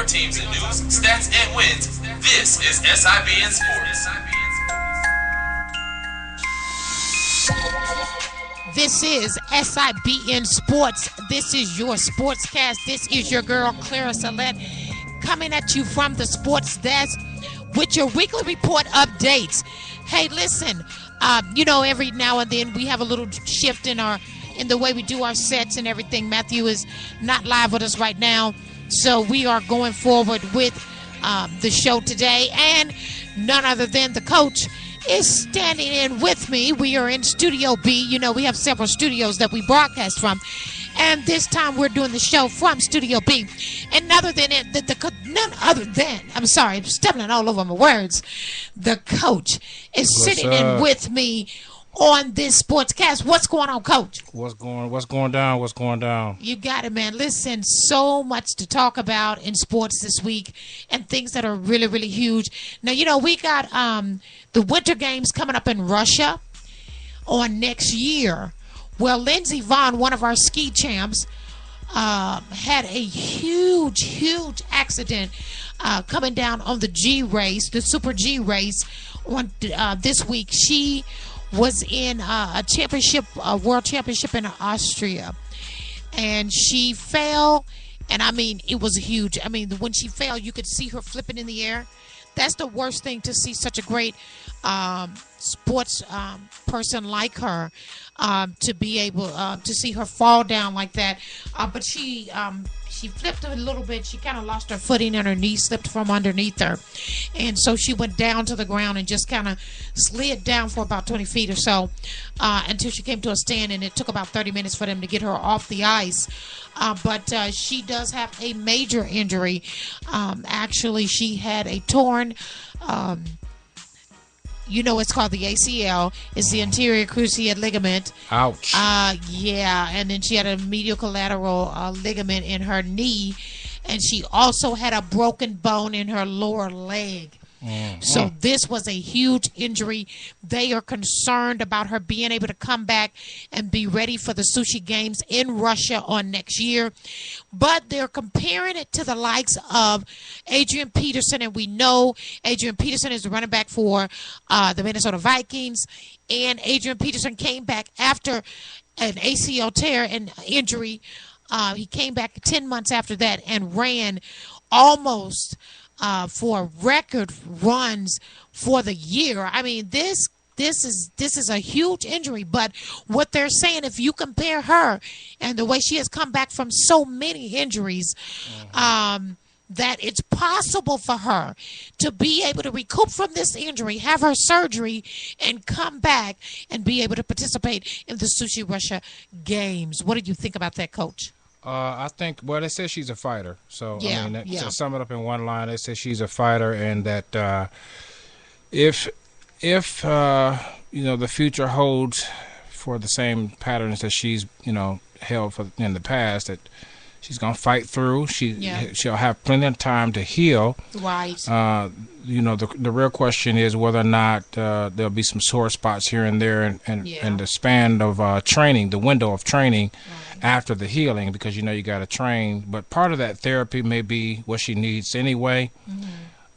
teams in news, stats, and wins, this is SIBN Sports. This is SIBN Sports. This is your Sportscast. This is your girl, Clara Salette, coming at you from the Sports Desk with your weekly report updates. Hey, listen, every now and then we have a little shift in the way we do our sets and everything. Matthew is not live with us right now, so we are going forward with the show today, and none other than the coach is standing in with me. We are in Studio B. We have several studios that we broadcast from, and this time we're doing the show from Studio B. And none other than, I'm sorry, I'm stumbling all over my words. The coach is sitting in with me on this Sportscast. What's going on, Coach? What's going down? You got it, man. Listen, so much to talk about in sports this week and things that are really, really huge. Now, we got the Winter Games coming up in Russia on next year. Well, Lindsey Vonn, one of our ski champs, had a huge accident coming down on the G race, the Super G race on this week. She was in a world championship in Austria, and she fell, and it was huge. When she fell, you could see her flipping in the air. That's the worst thing, to see such a great sports person like her, to be able to see her fall down like that. But she flipped a little bit. She kind of lost her footing, and her knee slipped from underneath her. And so she went down to the ground and just kind of slid down for about 20 feet or so until she came to a stand, and it took about 30 minutes for them to get her off the ice. But she does have a major injury. Actually, she had a torn... it's called the ACL. It's the anterior cruciate ligament. Ouch. Yeah, and then she had a medial collateral ligament in her knee, and she also had a broken bone in her lower leg. Mm-hmm. So this was a huge injury. They are concerned about her being able to come back and be ready for the Sochi Games in Russia on next year. But they're comparing it to the likes of Adrian Peterson, and we know Adrian Peterson is the running back for the Minnesota Vikings, and Adrian Peterson came back after an ACL tear and injury. He came back 10 months after that and ran almost for record runs for the year. This is a huge injury, but what they're saying, if you compare her and the way she has come back from so many injuries, that it's possible for her to be able to recoup from this injury, have her surgery, and come back and be able to participate in the Sochi Russia Games. What did you think about that, Coach? I think, they say she's a fighter. So, yeah, to sum it up in one line, they say she's a fighter, and that if the future holds for the same patterns that she's, held for in the past, that she's going to fight through. She'll have plenty of time to heal. Right. The real question is whether or not there'll be some sore spots here and there, and the span of training, the window of training, after the healing, because you got to train. But part of that therapy may be what she needs anyway. Mm-hmm.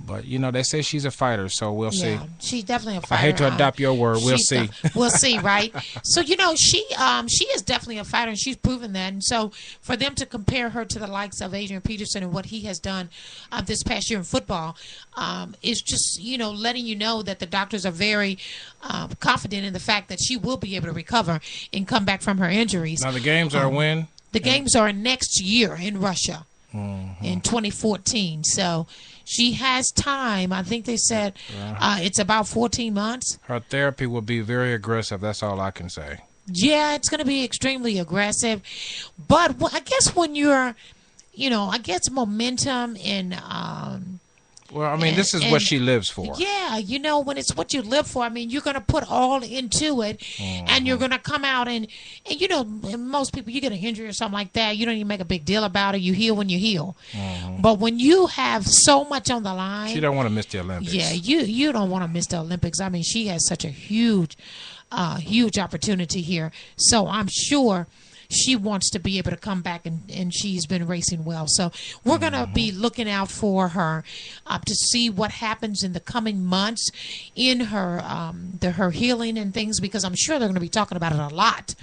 But they say she's a fighter, so we'll see. She's definitely a fighter. I hate to adopt your word. We'll see. We'll see, right? So she is definitely a fighter, and she's proven that. And so for them to compare her to the likes of Adrian Peterson and what he has done this past year in football, is just letting you know that the doctors are very confident in the fact that she will be able to recover and come back from her injuries. Now the games are when? The games are next year in Russia. Mm-hmm. In 2014. So she has time. I think they said it's about 14 months. Her therapy will be very aggressive. That's all I can say. Yeah, it's going to be extremely aggressive. But I guess when you're, momentum and this is what she lives for. Yeah, when it's what you live for, you're going to put all into it, and you're going to come out and most people, you get an injury or something like that, you don't even make a big deal about it. You heal when you heal. But when you have so much on the line. She don't want to miss the Olympics. Yeah, you don't want to miss the Olympics. She has such a huge opportunity here. So I'm sure she wants to be able to come back, and she's been racing well. So we're going to be looking out for her to see what happens in the coming months in her her healing and things, because I'm sure they're going to be talking about it a lot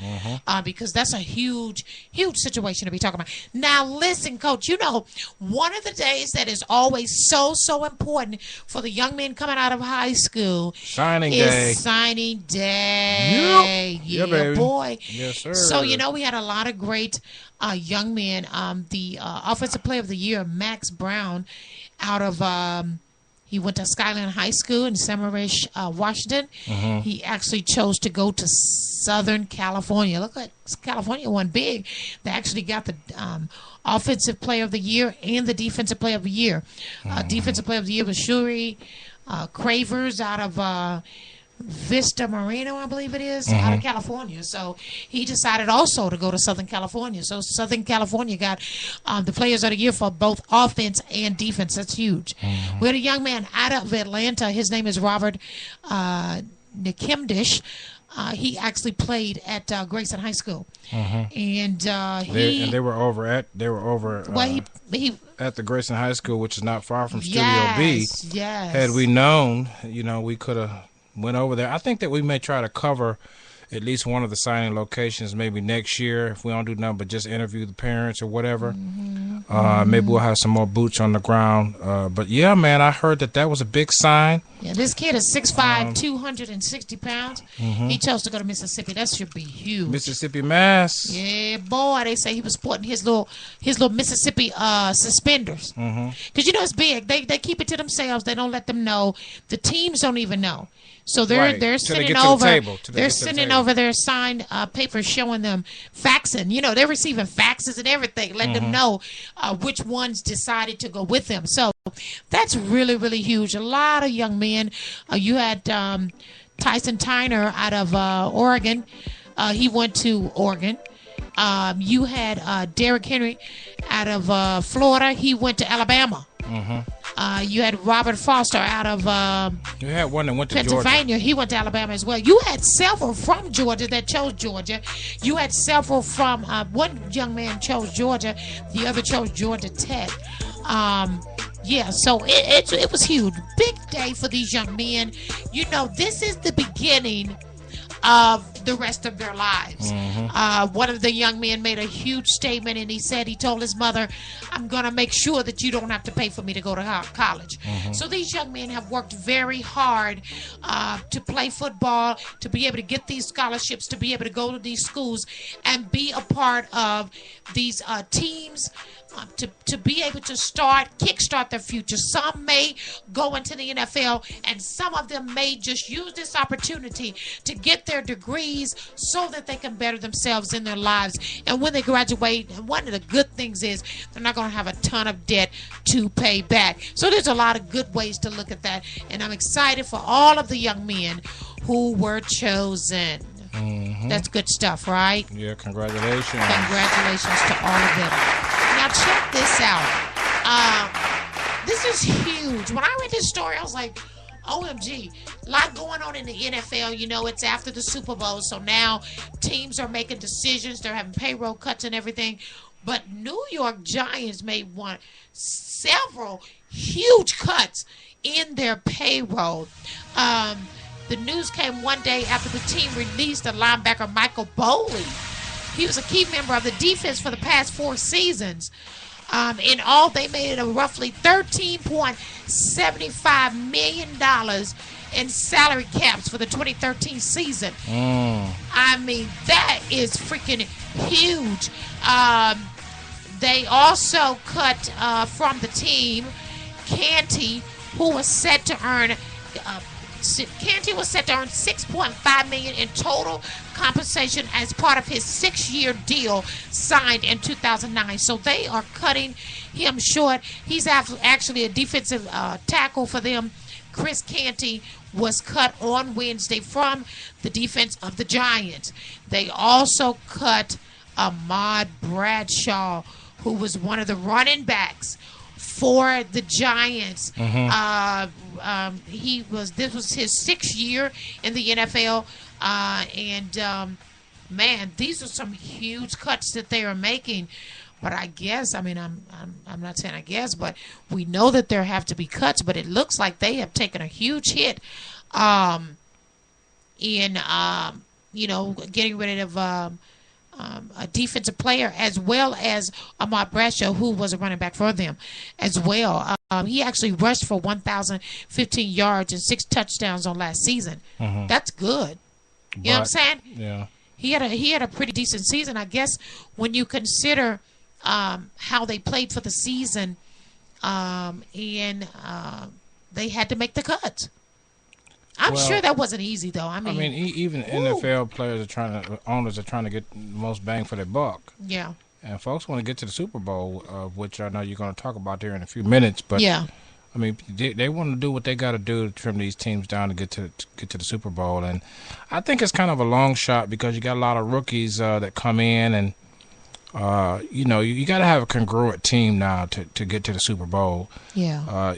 because that's a huge situation to be talking about. Now, listen, Coach, you know, one of the days that is always so important for the young men coming out of high school signing is day. signing day. Yeah, Yeah, baby. boy. Yes, sir. So, you know, we had a lot of great young men. The Offensive Player of the Year, Max Brown, out of he went to Skyline High School in Samaresh, Washington. He actually chose to go to Southern California. Look at California, won big. They actually got the Offensive Player of the Year and the Defensive Player of the Year. Defensive Player of the Year was Shuri Cravers out of Vista Marino, I believe it is, out of California. So he decided also to go to Southern California. So Southern California got the Players of the Year for both offense and defense. That's huge. We had a young man out of Atlanta. His name is Robert Nikimdish. He actually played at Grayson High School, and they were over well, he at the Grayson High School, which is not far from Studio B. Yes. Had we known, you know, we could have went over there. I think that we may try to cover at least one of the signing locations maybe next year if we don't do nothing but just interview the parents or whatever. Maybe we'll have some more boots on the ground. But yeah, man, I heard that was a big sign. Yeah, this kid is 6'5", 260 pounds. He chose to go to Mississippi. That should be huge. Mississippi Mass. Yeah, boy, they say he was sporting his little Mississippi suspenders. Because you know it's big. They keep it to themselves. They don't let them know. The teams don't even know. So they're sending over. They're sending over their signed papers showing them faxing. You know, they're receiving faxes and everything, letting them know which ones decided to go with them. So that's really, really huge. A lot of young men. You had Tyson Tyner out of Oregon. He went to Oregon. You had Derrick Henry out of Florida. He went to Alabama. You had Robert Foster out of you had one that went to Pennsylvania. Georgia. He went to Alabama as well. You had several from Georgia that chose Georgia. You had several from one young man chose Georgia. The other chose Georgia Tech. Yeah, so it was huge. Big day for these young men. You know, this is the beginning of the rest of their lives. One of the young men made a huge statement, and he told his mother, I'm going to make sure that you don't have to pay for me to go to college. So these young men have worked very hard to play football, to be able to get these scholarships, to be able to go to these schools and be a part of these teams, to be able to kickstart their future. Some may go into the NFL, and some of them may just use this opportunity to get their degrees so that they can better themselves in their lives. And when they graduate, one of the good things is they're not going to have a ton of debt to pay back. So there's a lot of good ways to look at that, and I'm excited for all of the young men who were chosen. That's good stuff, right? Yeah, congratulations. Congratulations to all of them. Now check this out. This is huge. When I read this story, I was like, OMG, a lot going on in the NFL. You know, it's after the Super Bowl, so now teams are making decisions. They're having payroll cuts and everything. But New York Giants made several huge cuts in their payroll. The news came one day after the team released the linebacker Michael Boley. He was a key member of the defense for the past 4 seasons. In all, they made roughly $13.75 million in salary caps for the 2013 season. I mean, that is freaking huge. They also cut from the team Canty, who was set to earn $6.5 million in total compensation as part of his 6-year deal signed in 2009. So they are cutting him short. He's actually a defensive tackle for them. Chris Canty was cut on Wednesday from the defense of the Giants. They also cut Ahmad Bradshaw, who was one of the running backs for the Giants. This was his 6th year in the NFL, and man, these are some huge cuts that they are making. But I guess, I mean, I'm not saying I guess, but we know that there have to be cuts. But it looks like they have taken a huge hit in getting rid of a defensive player, as well as Ahmad Bradshaw, who was a running back for them as well. He actually rushed for 1,015 yards and 6 touchdowns on last season. Mm-hmm. That's good. You know what I'm saying? Yeah. He had a pretty decent season, I guess, when you consider how they played for the season, and they had to make the cuts. I'm sure that wasn't easy, though. I mean, even NFL players owners are trying to get the most bang for their buck. Yeah. And folks want to get to the Super Bowl, which I know you're going to talk about there in a few minutes. But yeah. I mean, they want to do what they got to do to trim these teams down to get to the Super Bowl, and I think it's kind of a long shot because you got a lot of rookies that come in, and you got to have a congruent team now to get to the Super Bowl. Yeah.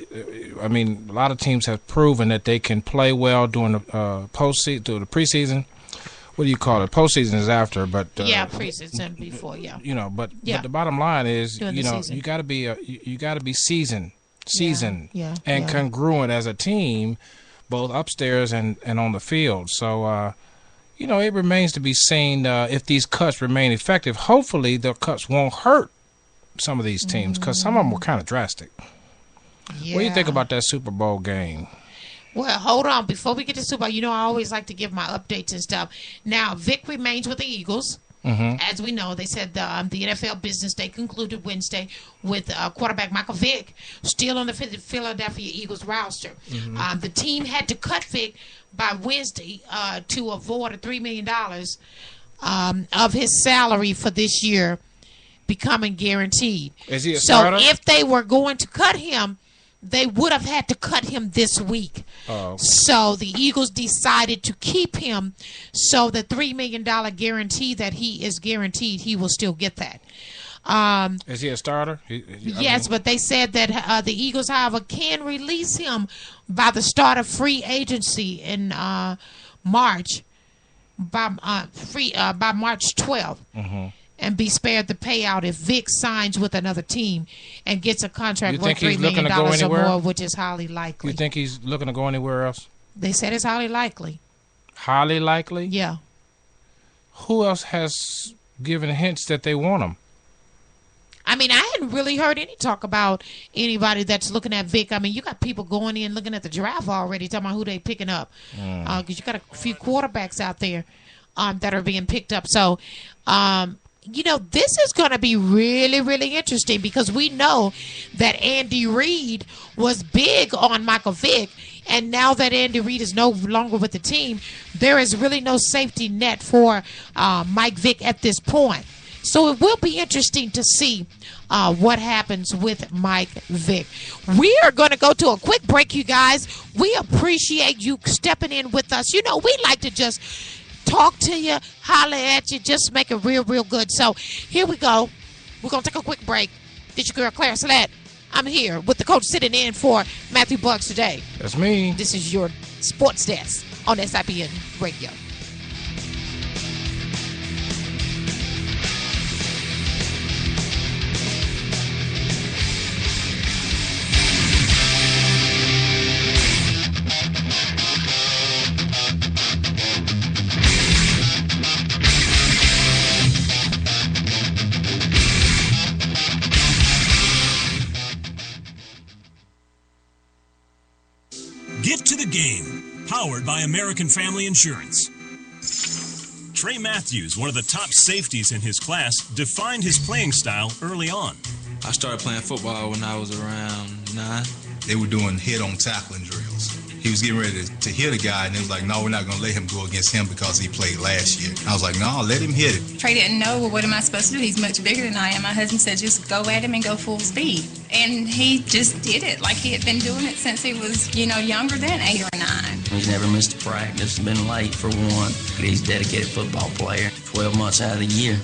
I mean, a lot of teams have proven that they can play well during the postseason, through the preseason. What do you call it? Postseason is after, but preseason before, yeah. But the bottom line is, season. you got to be seasoned and yeah. congruent as a team, both upstairs and on the field. So, it remains to be seen if these cuts remain effective. Hopefully, the cuts won't hurt some of these teams because some of them were kind of drastic. Yeah. What do you think about that Super Bowl game? Well, hold on. Before we get to Super Bowl, I always like to give my updates and stuff. Now, Vic remains with the Eagles. Mm-hmm. As we know, they said the NFL business day concluded Wednesday with quarterback Michael Vick still on the Philadelphia Eagles roster. Mm-hmm. The team had to cut Vick by Wednesday to avoid $3 million of his salary for this year becoming guaranteed. Is he a starter? So if they were going to cut him, they would have had to cut him this week. Oh. So the Eagles decided to keep him, so the $3 million guarantee that he is guaranteed, he will still get that. Is he a starter? Yes, but they said that the Eagles, however, can release him by the start of free agency in March, by March 12th. Mm-hmm. And be spared the payout if Vic signs with another team and gets a contract worth $3 million or more, which is highly likely. You think he's looking to go anywhere else? They said it's highly likely. Highly likely? Yeah. Who else has given hints that they want him? I mean, I hadn't really heard any talk about anybody that's looking at Vic. I mean, you got people going in looking at the draft already, talking about who they picking up. Because you got a few quarterbacks out there that are being picked up. So, this is going to be really, really interesting because we know that Andy Reid was big on Michael Vick, and now that Andy Reid is no longer with the team, there is really no safety net for Mike Vick at this point. So it will be interesting to see what happens with Mike Vick. We are going to go to a quick break, you guys. We appreciate you stepping in with us. We like to just talk to you, holler at you, just make it real, real good. So here we go. We're going to take a quick break. This your girl, Claire Slett. I'm here with the coach sitting in for Matthew Bucks today. That's me. This is your Sports Desk on SIBN Radio. Get to the game, powered by American Family Insurance. Trey Matthews, one of the top safeties in his class, defined his playing style early on. I started playing football when I was around 9. They were doing head-on tackling drills. He was getting ready to hit a guy, and they was like, no, we're not going to let him go against him because he played last year. I was like, no, let him hit it. Trey didn't know, well, what am I supposed to do? He's much bigger than I am. My husband said, just go at him and go full speed. And he just did it like he had been doing it since he was, younger than 8 or 9. He's never missed a practice, been late for one. He's a dedicated football player, 12 months out of the year.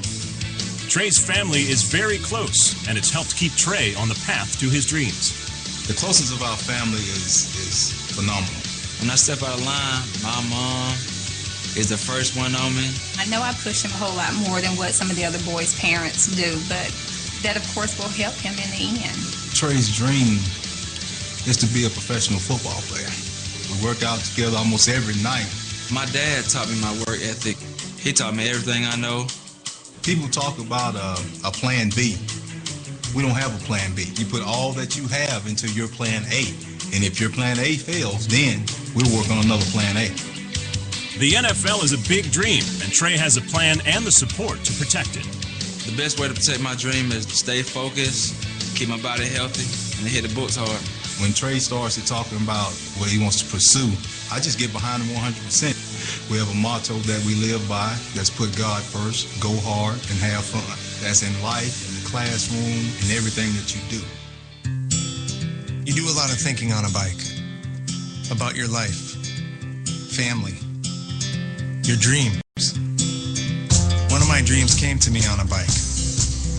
Trey's family is very close, and it's helped keep Trey on the path to his dreams. The closeness of our family is phenomenal. When I step out of line, my mom, is the first one on me. I know I push him a whole lot more than what some of the other boys' parents do, but that, of course, will help him in the end. Trey's dream is to be a professional football player. We work out together almost every night. My dad taught me my work ethic. He taught me everything I know. People talk about a plan B. We don't have a plan B. You put all that you have into your plan A. And if your plan A fails, then we'll work on another plan A. The NFL is a big dream, and Trey has a plan and the support to protect it. The best way to protect my dream is to stay focused, keep my body healthy, and hit the books hard. When Trey starts talking about what he wants to pursue, I just get behind him 100%. We have a motto that we live by. That's put God first, go hard, and have fun. That's in life, in the classroom, in everything that you do. You do a lot of thinking on a bike about your life, family, your dreams. One of my dreams came to me on a bike,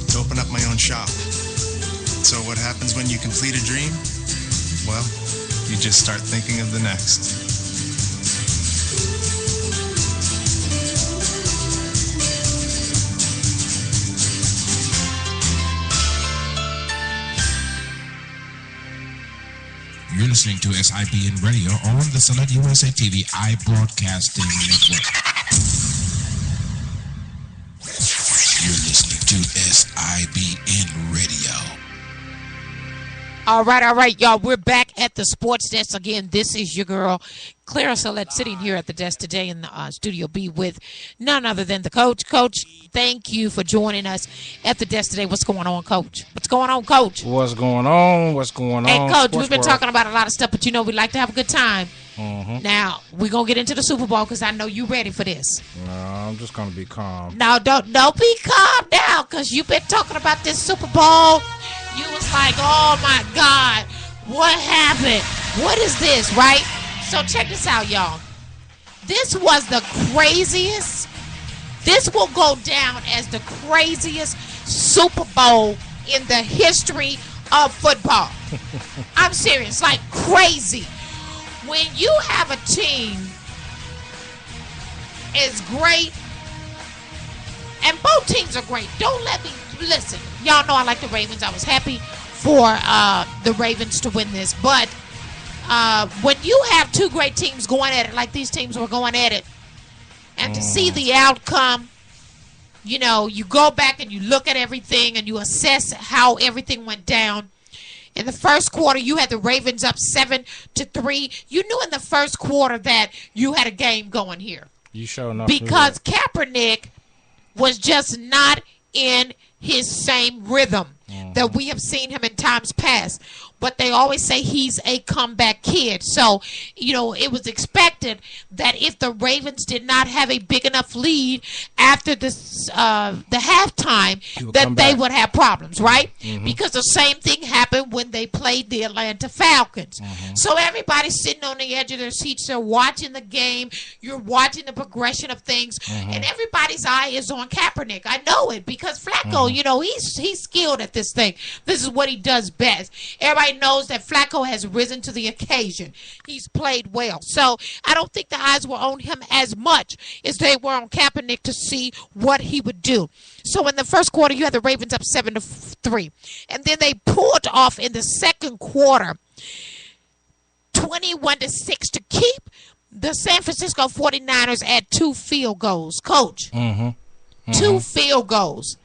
to open up my own shop. So what happens when you complete a dream? Well, you just start thinking of the next. You're listening to SIBN Radio on the Select USA TV iBroadcasting Network. You're listening to SIBN Radio. All right, y'all. We're back at the sports desk again. This is your girl, Clara Salette, sitting here at the desk today in the Studio B with none other than the coach. Coach, thank you for joining us at the desk today. What's going on, Coach? What's going on, Coach? What's going on? What's going on? Hey, Coach, Sports we've been world. talking about a lot of stuff, but we like to have a good time. Mm-hmm. Now, we're going to get into the Super Bowl because I know you're ready for this. No, I'm just going to be calm. No, don't be calm now because you've been talking about this Super Bowl. You was like, oh, my God, what happened? What is this, right? So check this out, y'all. This was the craziest. This will go down as the craziest Super Bowl in the history of football. I'm serious, like crazy. When you have a team as great, and both teams are great. Don't let me listen. Y'all know I like the Ravens. I was happy for the Ravens to win this. But when you have two great teams going at it like these teams were going at it, and to see the outcome, you go back and you look at everything and you assess how everything went down. In the first quarter, you had the Ravens up 7-3. You knew in the first quarter that you had a game going here. You sure enough. Because Kaepernick was just not in his same rhythm that we have seen him in times past. But they always say he's a comeback kid. So, it was expected that if the Ravens did not have a big enough lead after the halftime, that they would have problems, right? Mm-hmm. Because the same thing happened when they played the Atlanta Falcons. Mm-hmm. So everybody's sitting on the edge of their seats. They're watching the game. You're watching the progression of things. Mm-hmm. And everybody's eye is on Kaepernick. I know it because Flacco, he's skilled at this thing. This is what he does best. Everybody knows that Flacco has risen to the occasion. He's played well. So I don't think the eyes were on him as much as they were on Kaepernick to see what he would do. So in the first quarter, you had the Ravens up 7-3. And then they pulled off in the second quarter 21-6 to keep the San Francisco 49ers at 2 field goals. Coach, 2 field goals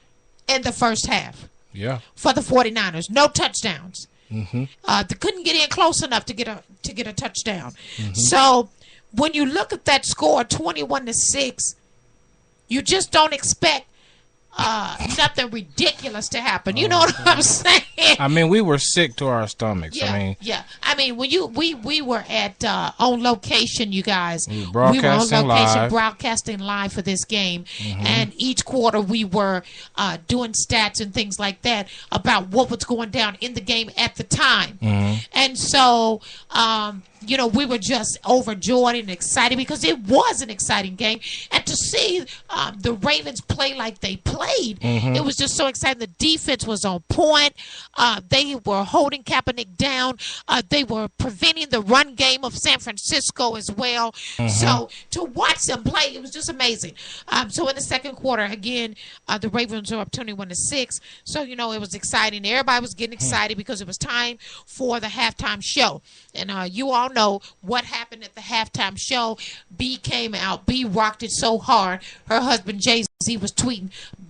in the first half. Yeah. For the 49ers. No touchdowns. Mm-hmm. They couldn't get in close enough to get a touchdown. Mm-hmm. So when you look at that score, 21-6, you just don't expect nothing ridiculous to happen. You know what I'm saying? I mean, we were sick to our stomachs. Yeah. I mean, when we were at on location, you guys. We were on location, broadcasting live for this game, and each quarter we were doing stats and things like that about what was going down in the game at the time, and so. We were just overjoyed and excited because it was an exciting game. And to see the Ravens play like they played played. It was just so exciting. The defense was on point. They were holding Kaepernick down. They were preventing the run game of San Francisco as well. So to watch them play, it was just amazing. So in the second quarter, again, the Ravens were up 21-6. So, you know, it was exciting. Everybody was getting excited because it was time for the halftime show. And you all know what happened at the halftime show. B came out. B rocked it so hard. Her husband, Jay-Z, was tweeting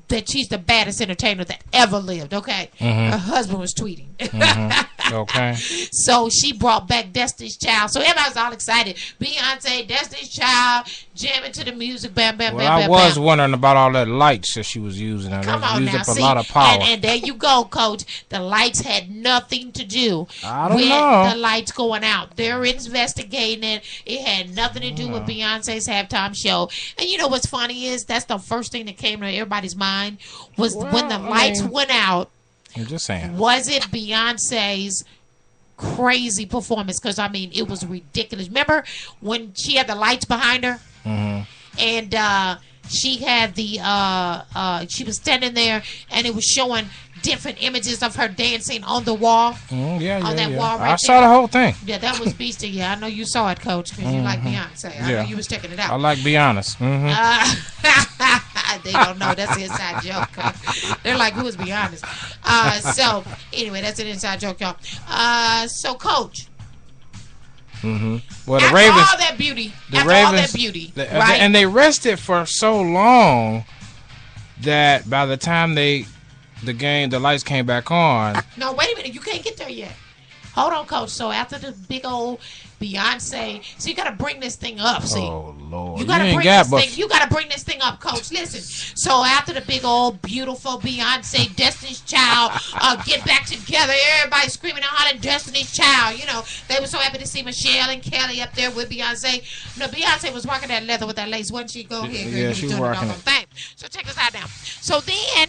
that she's the baddest entertainer that ever lived, okay? Her husband was tweeting. Okay. So she brought back Destiny's Child. So everybody was all excited. Beyonce, Destiny's Child, jamming to the music, bam, bam, Well, bam, I bam, was bam. wondering about all that lights that she was using. Come on used now, up see, a lot of power. and there you go, Coach. The lights had nothing to do I don't with know. the lights going out. They're investigating it. It had nothing to do with Beyonce's halftime show. And you know what's funny is that's the first thing that came to everybody's mind was when the lights went out. I'm just saying. Was it Beyonce's crazy performance? Because, I mean, it was ridiculous. Remember when she had the lights behind her? And she had the she was standing there and it was showing different images of her dancing on the wall. On that wall right I saw there. the whole thing. Yeah, that was beastie. Yeah, I know you saw it, Coach, because you like Beyonce. I know you was checking it out. I like Be Honest. They don't know. That's an inside joke. They're like, who is Be Honest? So, anyway, that's an inside joke, y'all. So, Coach. Well, the After Ravens. all that beauty. All that beauty. Right? And they rested for so long that by the time the lights came back on. No, wait a minute. You can't get there yet. Hold on, Coach. So after the big old Beyonce, so you got to bring this thing up. See, Oh Lord, you got to ain't bring got this but thing. You got to bring this thing up, Coach. Listen. So after the big old beautiful Beyonce, Destiny's Child, get back together. Everybody screaming and hollering Destiny's Child. You know, they were so happy to see Michelle and Kelly up there with Beyonce. No, Beyonce was rocking that leather with that lace, wasn't she? Go ahead, girl. Yeah, You she was was doing the rocking doggone it. thing. So check this out now. So then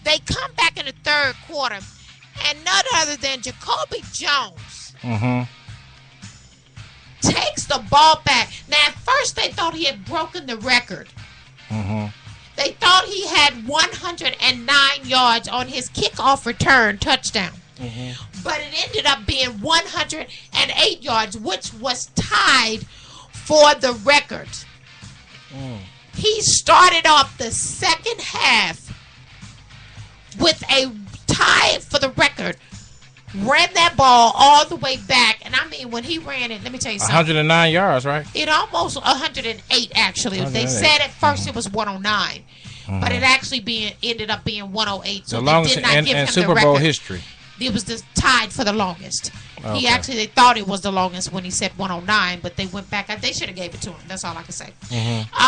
they come back in the third quarter, and none other than Jacoby Jones takes the ball back. Now, at first, they thought he had broken the record. They thought he had 109 yards on his kickoff return touchdown. But it ended up being 108 yards, which was tied for the record. He started off the second half with a tie for the record. Ran that ball all the way back, and I mean when he ran it, let me tell you something. 109 yards, right? It almost 108 actually. 108. They said at first it was 109, but it actually ended up being 108. So The they longest did not give in him Super the Bowl record. history. It was just tied for the longest. Okay. They thought it was the longest when he said 109, but they went back. They should have gave it to him. That's all I can say.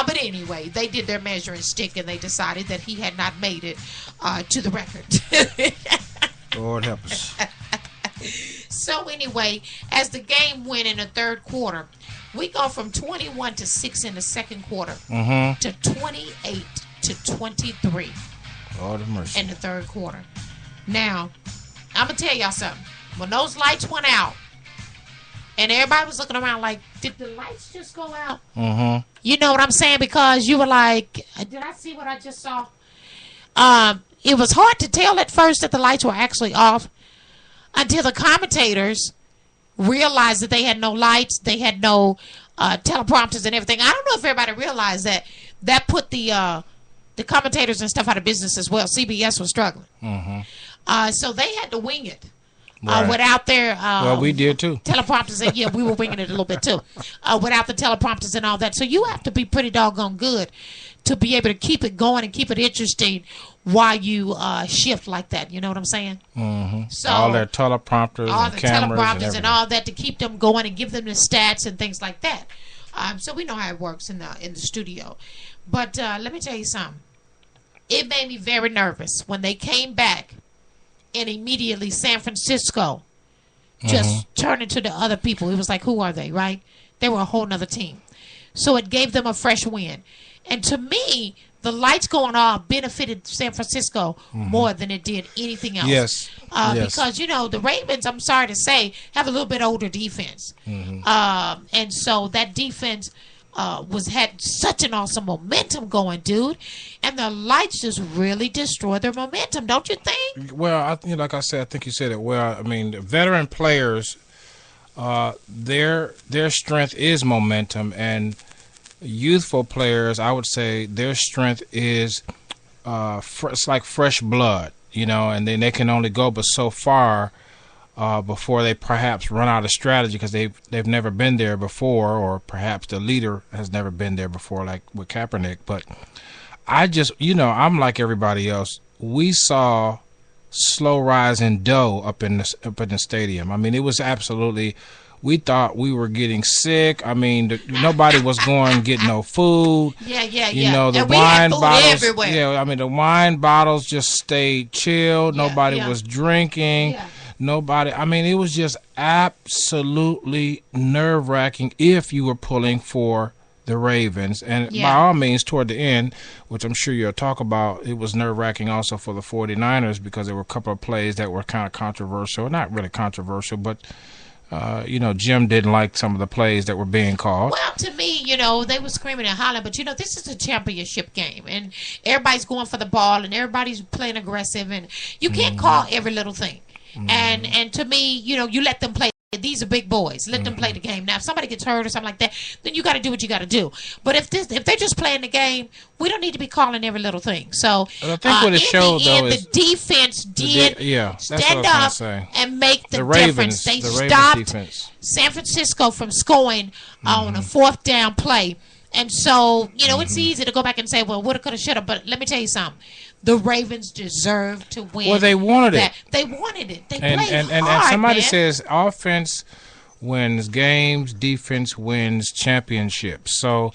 But anyway, they did their measuring stick, and they decided that he had not made it to the record. Lord help us. So anyway, as the game went in the third quarter, we go from 21-6 in the second quarter to 28-23 Lord have mercy. in the third quarter. Now, I'm gonna tell y'all something. When those lights went out, and everybody was looking around like, did the lights just go out? You know what I'm saying? Because you were like, did I see what I just saw? It was hard to tell at first that the lights were actually off until the commentators realized that they had no lights, they had no teleprompters and everything. I don't know if everybody realized that. That put the commentators and stuff out of business as well. CBS was struggling. So they had to wing it. Right. Without their Well, we did too. teleprompters, and yeah, we were winging it a little bit too. Without the teleprompters and all that, so you have to be pretty doggone good to be able to keep it going and keep it interesting while you shift like that. You know what I'm saying? So All their teleprompters all and the cameras teleprompters and all that to keep them going and give them the stats and things like that. So we know how it works in the studio. But let me tell you something. It made me very nervous when they came back. And immediately San Francisco just turned into the other people. It was like, who are they, right? They were a whole nother team. So it gave them a fresh win. And to me, the lights going off benefited San Francisco more than it did anything else. Yes. Because, you know, the Ravens, I'm sorry to say, have a little bit older defense. And so that defense had such an awesome momentum going, dude, and the lights just really destroyed their momentum, don't you think? Well, like I said, I think you said it well. I mean, the veteran players, their strength is momentum, and youthful players, I would say, their strength is it's like fresh blood, and then they can only go but so far before they perhaps run out of strategy because they've never been there before, or perhaps the leader has never been there before, like with Kaepernick. But I just, I'm like everybody else. We saw slow rise in dough up in the stadium. I mean, it was absolutely. We thought we were getting sick. I mean, nobody was going to get no food. Yeah. The and wine we had food bottles. everywhere. Yeah, I mean, the wine bottles just stayed chilled. Nobody was drinking. Yeah. Nobody. I mean, it was just absolutely nerve-wracking if you were pulling for the Ravens. And by all means, toward the end, which I'm sure you'll talk about, it was nerve-wracking also for the 49ers because there were a couple of plays that were kind of controversial. Not really controversial, but Jim didn't like some of the plays that were being called. Well, to me, they were screaming and hollering, but this is a championship game, and everybody's going for the ball, and everybody's playing aggressive, and you can't call every little thing. And to me, you let them play. These are big boys. Let them play the game. Now, if somebody gets hurt or something like that, then you got to do what you got to do. But if they're just playing the game, we don't need to be calling every little thing. So I think what it showed though is the defense did stand up and make the Ravens, difference. They the stopped defense. San Francisco from scoring on a fourth down play. And so, it's easy to go back and say, well, woulda, coulda, shoulda. But let me tell you something. The Ravens deserved to win. Well, they wanted it. They wanted it. They and, played and hard, somebody man. says offense wins games, defense wins championships. So,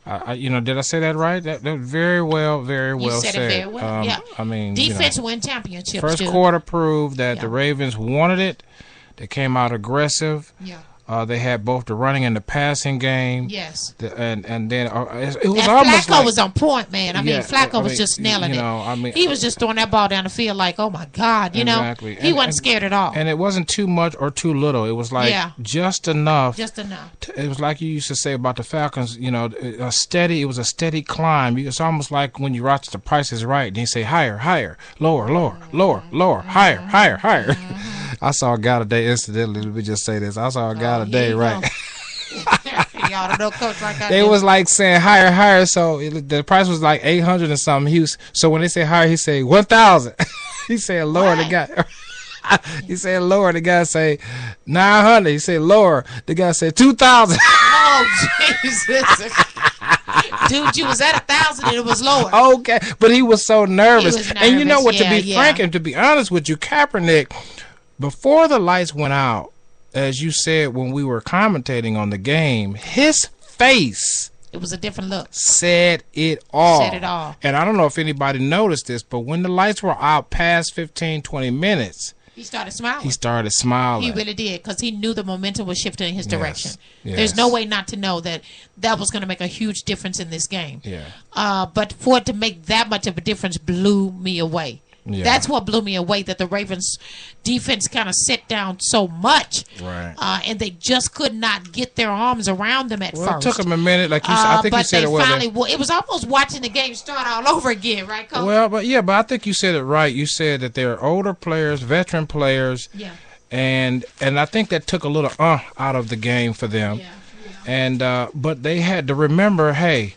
did I say that right? That very well You said it very well. Yeah. I mean, defense win championships. First quarter proved that the Ravens wanted it. They came out aggressive. Yeah. They had both the running and the passing game. Yes. And then it was and almost Flacco like, was on point, man. Flacco was just nailing it. He was just throwing that ball down the field like, oh my God, exactly. He wasn't scared at all. And it wasn't too much or too little. It was like just enough. Just enough. It was like you used to say about the Falcons. It was a steady climb. It's almost like when you watch The Price is Right, and you say higher, higher, lower, lower, lower, lower, higher, higher, higher. I saw a guy today, incidentally, let me just say this. I saw a guy today, right? Y'all don't know Coach like I They do. was like saying higher, higher, so the price was like 800 and something. So when they say higher, he say 1,000. He said lower, the guy. He said lower, the guy say 900. He said lower, the guy said 2,000. Oh, Jesus. Dude, you was at 1,000 and it was lower. Okay, but he was so nervous. He was And you know what, nervous. to be frank and to be honest with you, Kaepernick, before the lights went out, as you said when we were commentating on the game, his face, it was a different look. Said it all. Said it all. And I don't know if anybody noticed this, but when the lights were out past 15, 20 minutes, he started smiling. He started smiling. He really did, because he knew the momentum was shifting in his direction. Yes. There's no way not to know that was going to make a huge difference in this game. Yeah. But for it to make that much of a difference blew me away. Yeah. That's what blew me away, that the Ravens defense kind of set down so much. Right. And they just could not get their arms around them at first. It took them a minute, like you said. I think you said it well. But they finally, it was almost watching the game start all over again, right, Coach? Well, but I think you said it right. You said that they're older players, veteran players. Yeah. And I think that took a little out of the game for them. Yeah. And but they had to remember, hey,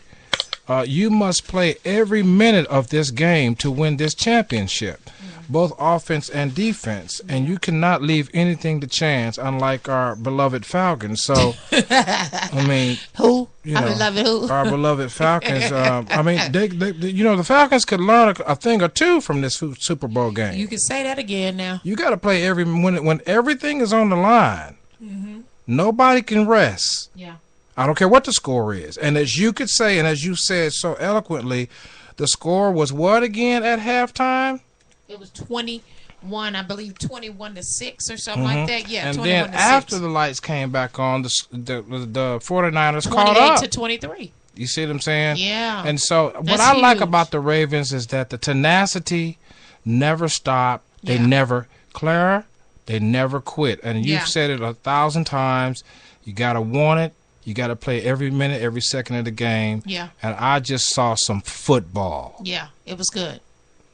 you must play every minute of this game to win this championship, both offense and defense, and you cannot leave anything to chance, unlike our beloved Falcons. So, I mean, our beloved Falcons. I mean, they the Falcons could learn a thing or two from this Super Bowl game. You can say that again now. You got to play when everything is on the line. Mm-hmm. Nobody can rest. Yeah. I don't care what the score is. And as you could say, and as you said so eloquently, the score was what again at halftime? It was 21, I believe, 21-6 or something like that. Yeah, and 21-6. then after the lights came back on, the 49ers caught up. 28-23. You see what I'm saying? Yeah. And so what I like about the Ravens is that the tenacity never stopped. They never, Clara, they never quit. And you've said it 1,000 times. You got to want it. You got to play every minute, every second of the game. Yeah. And I just saw some football. Yeah, it was good.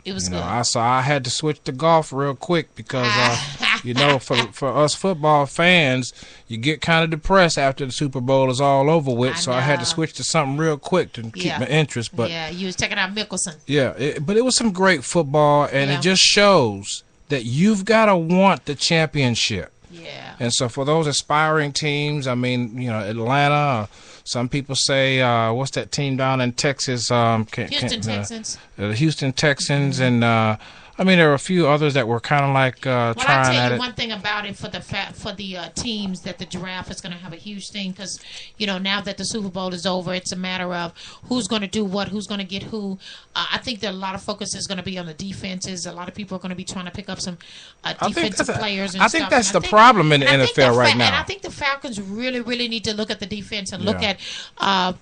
It was good. I had to switch to golf real quick because, for us football fans, you get kind of depressed after the Super Bowl is all over with. So I had to switch to something real quick to keep my interest. But you was taking out Mickelson. Yeah, but it was some great football, and it just shows that you've got to want the championship. Yeah. And so for those aspiring teams, I mean, Atlanta. Some people say, what's that team down in Texas? Houston Texans. The Houston Texans, and there are a few others that were kind of like trying at it. Well, I tell you one thing about it for the teams that the draft is going to have a huge thing because now that the Super Bowl is over, it's a matter of who's going to do what, who's going to get who. I think that a lot of focus is going to be on the defenses. A lot of people are going to be trying to pick up some defensive players. I think that's the problem in the NFL right now. And I think the Falcons really, really need to look at the defense and look at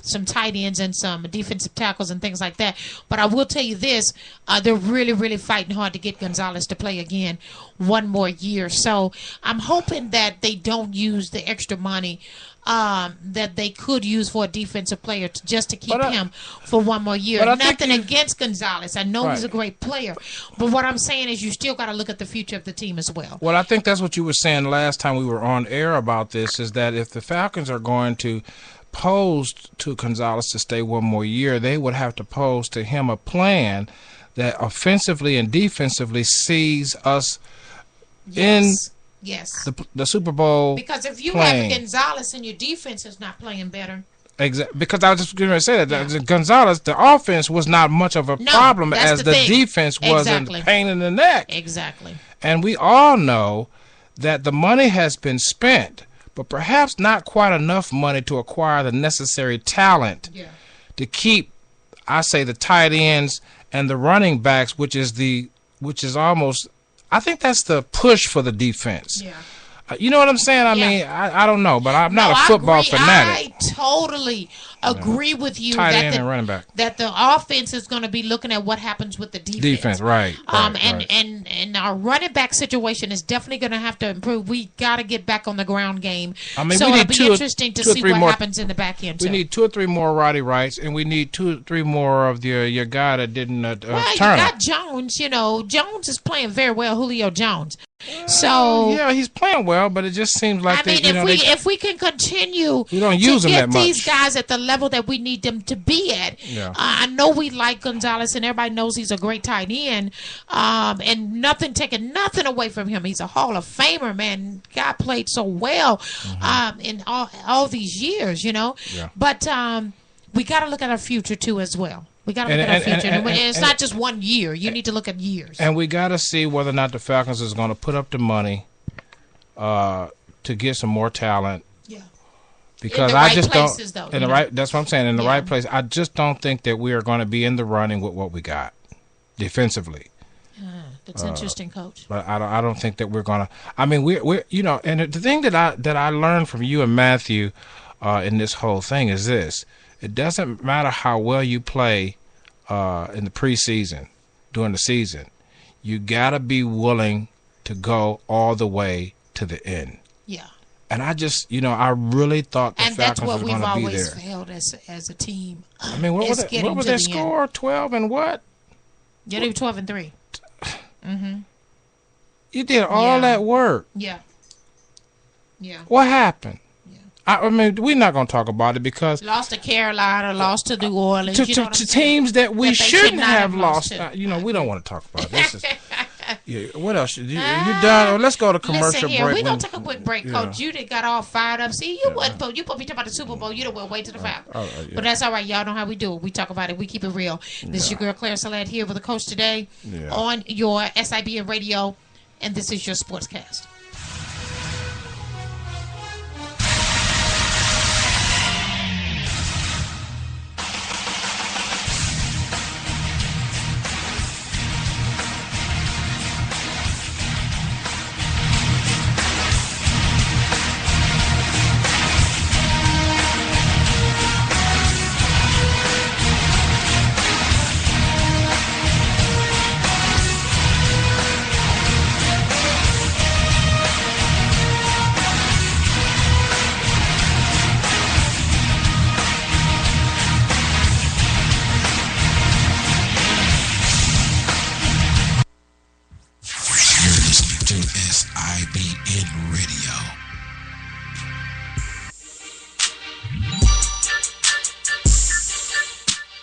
some tight ends and some defensive tackles and things like that. But I will tell you this: they're really, really fighting hard to get Gonzalez to play again one more year. So I'm hoping that they don't use the extra money that they could use for a defensive player just to keep him for one more year. Nothing against Gonzalez. I know he's a great player. But what I'm saying is you still got to look at the future of the team as well. Well, I think that's what you were saying last time we were on air about this, is that if the Falcons are going to pose to Gonzalez to stay one more year, they would have to pose to him in that offensively and defensively sees us in the Super Bowl. Because if you have Gonzalez and your defense is not playing better. Exactly. Because I was just going to say that Gonzalez, the offense was not much of a problem as the defense was a pain in the neck. Exactly. And we all know that the money has been spent, but perhaps not quite enough money to acquire the necessary talent to keep, I say, the tight ends and the running backs, which is almost, I think that's the push for the defense. Yeah. You know what I'm saying? I mean, I don't know, but I'm not a football fanatic. I totally agree with you tight end and running back. That the offense is going to be looking at what happens with the defense. Right. And our running back situation is definitely going to have to improve. We got to get back on the ground game. I mean, so it'll be interesting to see what happens in the back end. We need 2 or 3 more Roddy Wrights, and we need 2 or 3 more of your guy that didn't Turner. You got Jones. Jones is playing very well, Julio Jones. So yeah, he's playing well, but it just seems like if we can continue we don't use to them get that much. These guys at the level that we need them to be at. Yeah. I know we like Gonzalez, and everybody knows he's a great tight end, and taking nothing away from him. He's a Hall of Famer, man. Guy played so well in all these years, Yeah. But we got to look at our future too as well. We got to look at our future. And it's not just 1 year. You need to look at years. And we got to see whether or not the Falcons is going to put up the money to get some more talent. Yeah. Because I just don't. That's what I'm saying. In the right place, I just don't think that we are going to be in the running with what we got defensively. That's interesting, Coach. But I don't think that we're going to. I mean, we're and the thing that I learned from you and Matthew in this whole thing is this. It doesn't matter how well you play in the preseason, during the season. You got to be willing to go all the way to the end. Yeah. And I just, I really thought the Falcons were going to be there. And that's what we've always failed as a team. I mean, what was their score? 12 and what? Yeah, they were 12 and 3. You did all that work. Yeah. Yeah. What happened? I mean, we're not going to talk about it because lost to Carolina, lost to New Orleans, to teams that we shouldn't have lost. We don't want to talk about this. What else? You done? Let's go to commercial break. We're going to take a quick break, Coach. You done got all fired up. See, you supposed to be talking about the Super Bowl. You done went way to the foul. But that's all right. Y'all know how we do it. We talk about it. We keep it real. This is your girl, Claire Salad, here with the Coach today on your SIBN radio, and this is your Sportscast.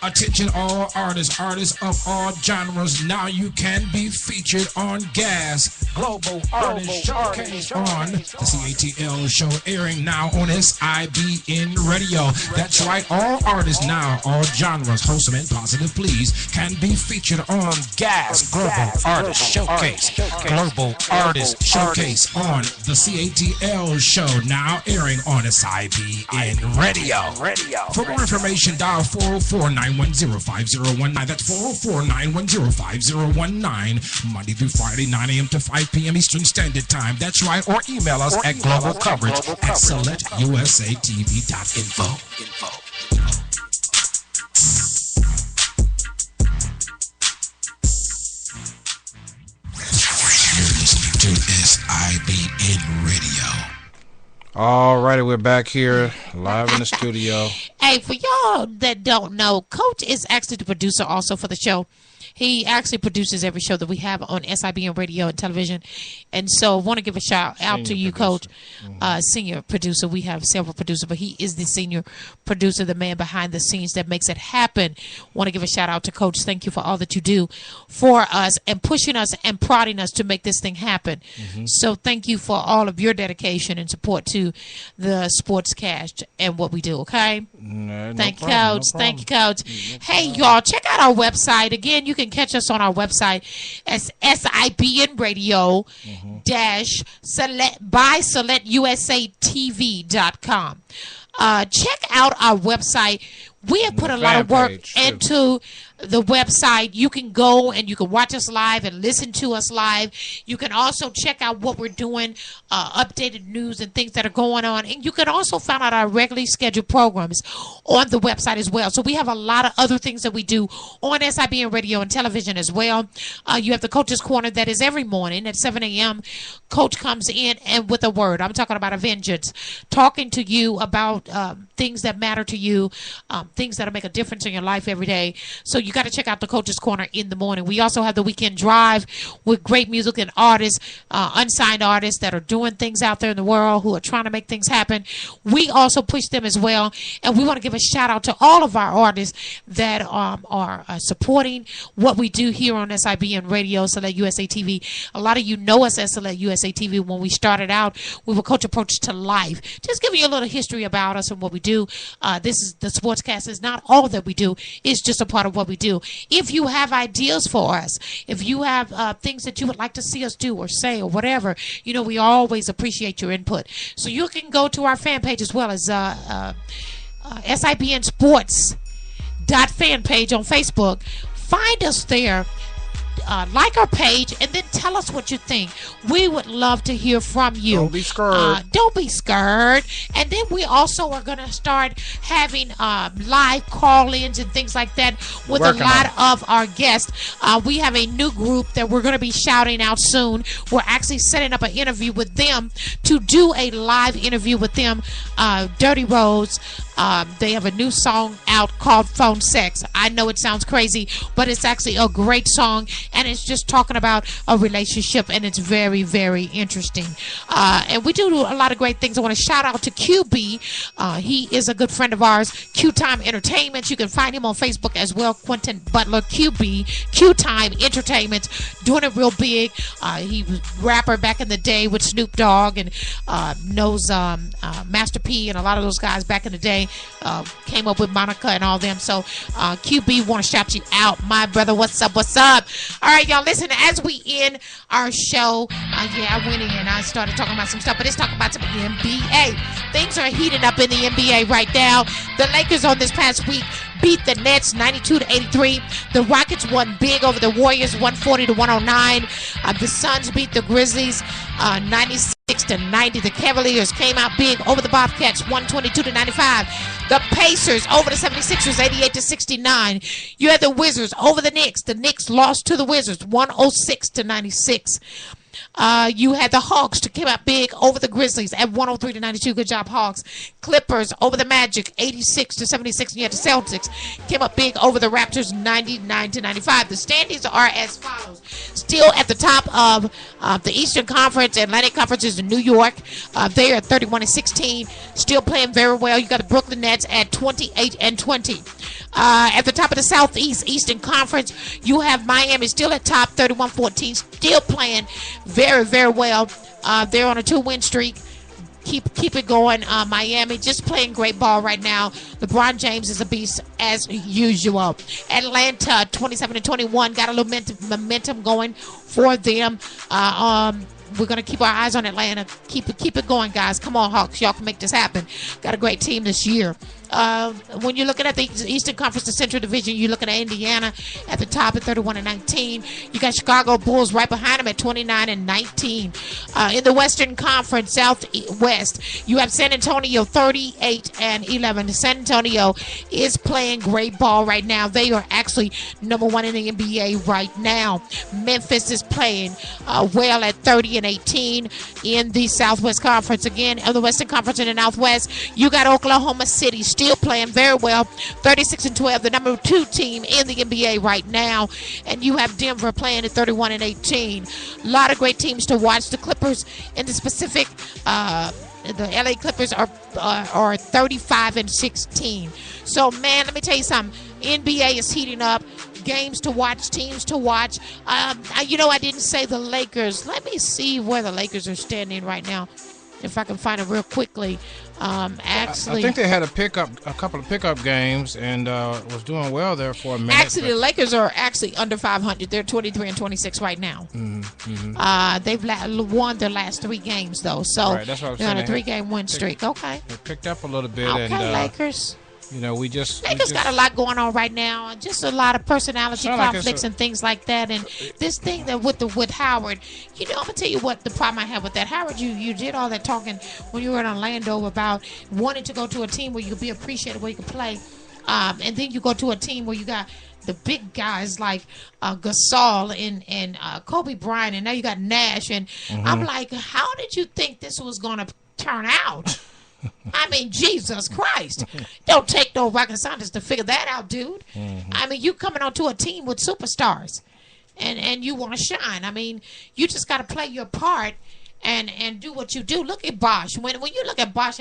Attention all artists of all genres. Now you can be featured on Gas Global Artist Showcase on the CATL show, airing now on SIBN Radio. That's right, all artists now, all genres, wholesome and positive, please, can be featured on Gas Global Artist Showcase. Global Artist Showcase on the CATL show, now airing on SIBN Radio. For more information, dial 404-910-5019. That's 404-910-5019. Monday through Friday, 9 a.m. to 5 p.m. Eastern Standard Time. That's right. Or email us at globalcoverage@selectusatv.info. You're listening to SIBN Radio. All righty, we're back here live in the studio. Hey, for y'all that don't know, Coach is actually the producer also for the show. He actually produces every show that we have on SIBN radio and television. And so I want to give a shout out to you, Coach, senior producer. We have several producers, but he is the senior producer, the man behind the scenes that makes it happen. Want to give a shout out to Coach. Thank you for all that you do for us and pushing us and prodding us to make this thing happen. So thank you for all of your dedication and support to the Sportscast and what we do, okay? Thank you, Coach. Thank you, Coach. Hey, y'all, check out our website. Again, you can catch us on our website as SIBN Radio by SelectUSATV.com. Check out our website. We have put a lot of work into the website. You can go and you can watch us live and listen to us live. You can also check out what we're doing, updated news and things that are going on. And you can also find out our regularly scheduled programs on the website as well. So we have a lot of other things that we do on SIBN radio and television as well. You have the Coach's Corner that is every morning at 7 a.m. Coach comes in and with a word. I'm talking about a vengeance, talking to you about things that matter to you, things that'll make a difference in your life every day. So you got to check out the Coach's Corner in the morning. We also have the Weekend Drive with great music and artists, unsigned artists that are doing things out there in the world who are trying to make things happen. We also push them as well. And we want to give a shout out to all of our artists that are supporting what we do here on SIBN Radio, Select USA TV. A lot of you know us as Select USA TV. When we started out, we were Coach Approach to Life. Just giving you a little history about us and what we do. This is the Sportscast is not all that we do. It's just a part of what we do. If you have ideas for us, if you have things that you would like to see us do or say or whatever, you know, we always appreciate your input. So you can go to our fan page as well as SIBN Sports fan page on Facebook. Find us there. Like our page and then tell us what you think. We would love to hear from you. Don't be scared. Don't be scared. And then we also are going to start having live call-ins and things like that with a lot of our guests. We have a new group that we're going to be shouting out soon. We're actually setting up an interview with them to do a live interview with them. Dirty Rose. They have a new song out called Phone Sex. I know it sounds crazy, but it's actually a great song, and it's just talking about a relationship, and it's very, very interesting. And we do a lot of great things. I want to shout out to QB. He is a good friend of ours, Q Time Entertainment. You can find him on Facebook as well, Quentin Butler, QB, Q Time Entertainment, doing it real big. He was a rapper back in the day with Snoop Dogg and knows Master P and a lot of those guys back in the day. Came up with Monica and all them. So QB, want to shout you out, my brother. What's up? What's up? All right, y'all, listen, as we end our show, I went in and I started talking about some stuff, but let's talk about some NBA. Things are heating up in the NBA right now. The Lakers on this past week beat the Nets 92-83. The Rockets won big over the Warriors 140-109. The Suns beat the Grizzlies 96-90. The Cavaliers came out big over the Bobcats 122-95. The Pacers over the 76ers 88-69. You had the Wizards over the Knicks. The Knicks lost to the Wizards 106-96. You had the Hawks to came out big over the Grizzlies at 103-92. Good job, Hawks. Clippers over the Magic 86-76. And you had the Celtics came up big over the Raptors 99-95. The standings are as follows. Still at the top of the Eastern Conference. Atlantic Conference is in New York. They are 31-16. Still playing very well. You got the Brooklyn Nets at 28-20. At the top of the Southeast Eastern Conference, you have Miami still at top, 31-14, still playing very, very well. They're on a 2-win streak. Keep it going. Miami just playing great ball right now. LeBron James is a beast as usual. Atlanta 27-21, got a little momentum going for them. We're going to keep our eyes on Atlanta. Keep it going, guys. Come on, Hawks. Y'all can make this happen. Got a great team this year. When you're looking at the Eastern Conference, the Central Division, you're looking at Indiana at the top at 31-19. You got Chicago Bulls right behind them at 29-19. In the Western Conference, Southwest, you have San Antonio 38-11. San Antonio is playing great ball right now. They are actually number 1 in the NBA right now. Memphis is playing well at 30-18 in the Southwest Conference. Again, in the Western Conference and the Northwest, you got Oklahoma City still playing very well, 36-12, the number 2 team in the NBA right now. And you have Denver playing at 31-18. A lot of great teams to watch. The Clippers in the Pacific, the LA Clippers are 35-16. So, man, let me tell you something. NBA is heating up. Games to watch, teams to watch. I didn't say the Lakers. Let me see where the Lakers are standing right now, if I can find it real quickly. Actually, I think they had a couple of pickup games, and was doing well there for a minute. Actually, the Lakers are actually under 500. They're 23-26 right now. They've won their last 3 games though, so right, that's what I was they're on a saying. 3-game win streak. Okay, They picked up a little bit. Okay, and, Lakers. Lakers got a lot going on right now. Just a lot of personality conflicts and things like that. And this thing that with Howard, I'm gonna tell you what the problem I have with that. Howard, you did all that talking when you were in Orlando about wanting to go to a team where you could be appreciated, where you could play, and then you go to a team where you got the big guys like Gasol and Kobe Bryant, and now you got Nash. And I'm like, how did you think this was gonna turn out? I mean, Jesus Christ. Don't take no rocket scientist to figure that out, dude. I mean, you coming onto a team with superstars and you want to shine. I mean, you just got to play your part and do what you do. Look at Bosh. When you look at Bosh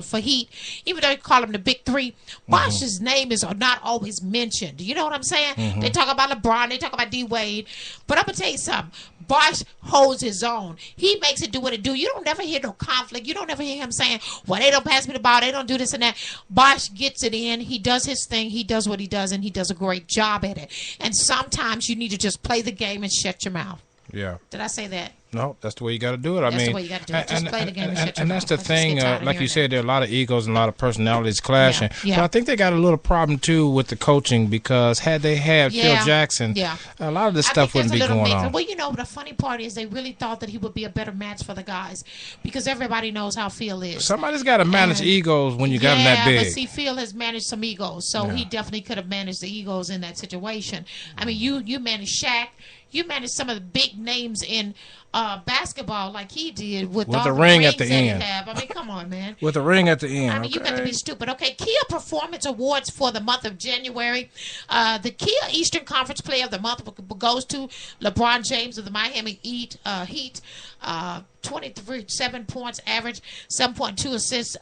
for Heat, even though you call him the Big Three, Bosh's name is not always mentioned. You know what I'm saying? They talk about LeBron, they talk about D Wade, but I'm gonna tell you something. Bosh holds his own. He makes it do what it do. You don't never hear no conflict. You don't never hear him saying, well, they don't pass me the ball, they don't do this and that. Bosh gets it in. He does his thing. He does what he does, and he does a great job at it. And sometimes you need to just play the game and shut your mouth. Yeah. Did I say that? No, that's the way you got to do it. That's the way you got to do it. Just play the game and shut your mouth. And that's the thing, like you said, there are a lot of egos and a lot of personalities clashing. Yeah. But I think they got a little problem, too, with the coaching, because had they had Phil Jackson, a lot of this stuff wouldn't be going on. Well, the funny part is they really thought that he would be a better match for the guys, because everybody knows how Phil is. Somebody's got to manage egos when you got them that big. Yeah, but see, Phil has managed some egos, so he definitely could have managed the egos in that situation. I mean, you managed Shaq. You managed some of the big names in basketball like he did with all the ring at the end. I mean, come on, man. With the ring at the end. I mean, you got to be stupid. Okay, Kia Performance Awards for the month of January. The Kia Eastern Conference Player of the Month goes to LeBron James of the Miami Heat. 27 points average, 7.2 assists.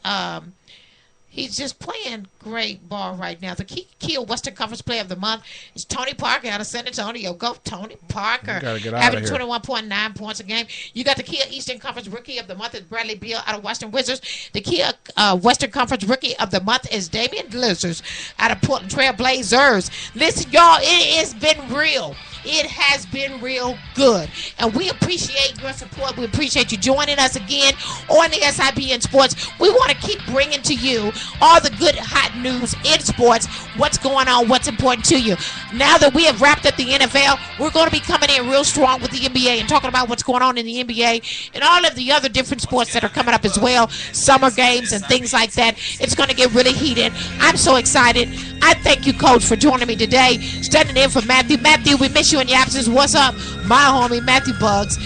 He's just playing great ball right now. The Kia Western Conference Player of the Month is Tony Parker out of San Antonio. Go Tony Parker. You gotta get out having of here. 21.9 points a game. You got the Kia Eastern Conference Rookie of the Month is Bradley Beal out of Washington Wizards. The Kia Western Conference Rookie of the Month is Damian Lillard out of Portland Trail Blazers. Listen, y'all, it has been real. It has been real good. And we appreciate your support. We appreciate you joining us again on the SIBN Sports. We want to keep bringing to you all the good, hot news in sports, what's going on, what's important to you. Now that we have wrapped up the NFL, we're going to be coming in real strong with the NBA and talking about what's going on in the NBA and all of the other different sports that are coming up as well, summer games and things like that. It's going to get really heated. I'm so excited. I Thank you, Coach, for joining me today. Standing in for Matthew. Matthew, we miss you in your absence. What's up? My homie, Matthew Bugs.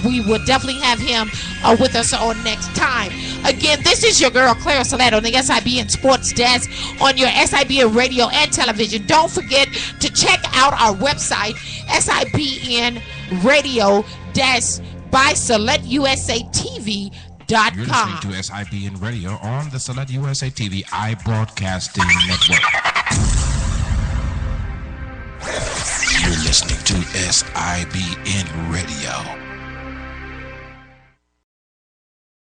We will definitely have him with us on next time. Again, this is your girl, Clara Salette, on the SIBN Sports Desk on your SIBN radio and television. Don't forget to check out our website, SIBN Radio Desk by SelectUSATV.com. You're listening to SIBN Radio on the Select USA TV iBroadcasting Network. You're listening to SIBN